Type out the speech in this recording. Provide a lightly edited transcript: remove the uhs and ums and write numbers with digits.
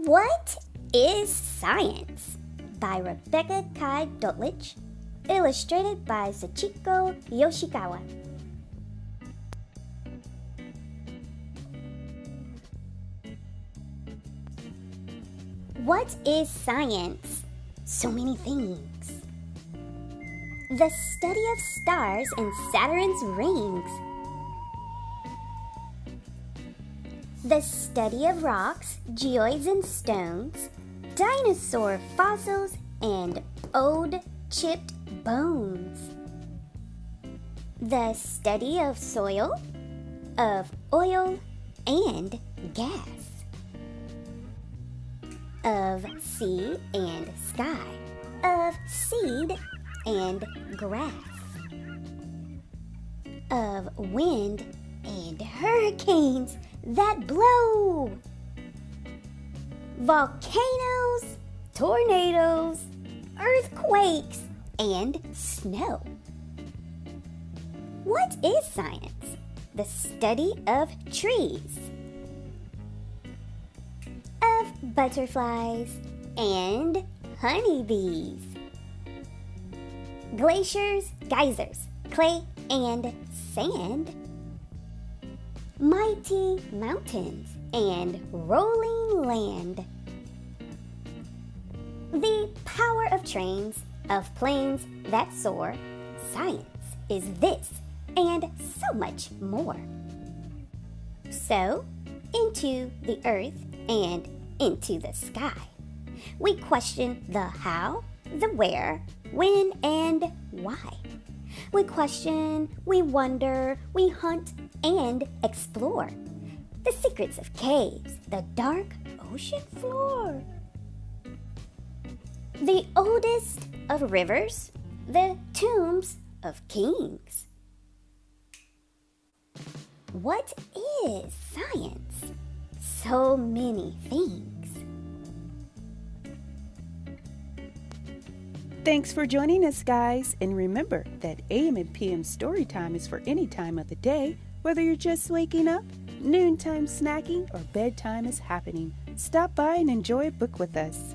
What is Science? By Rebecca Kai Dotlich, illustrated by Sachiko Yoshikawa. What is science? So many things. The study of stars and Saturn's rings. The study of rocks, geoids and stones, dinosaur fossils, and old chipped bones. The study of soil, of oil and gas, of sea and sky, of seed and grass, of wind and hurricanes that blow, volcanoes, tornadoes, earthquakes, and snow. What is science? The study of trees, of butterflies and honeybees, glaciers, geysers, clay and sand, mighty mountains and rolling land, the power of trains, of planes that soar. Science is this and so much more. So, into the earth and into the sky, we question the how, the where, when, and why. We question, we wonder, we hunt, and explore the secrets of caves, the dark ocean floor, the oldest of rivers, the tombs of kings. What is science? So many things. Thanks for joining us, guys. And remember that AM and PM story time is for any time of the day, whether you're just waking up, noontime snacking, or bedtime is happening. Stop by and enjoy a book with us.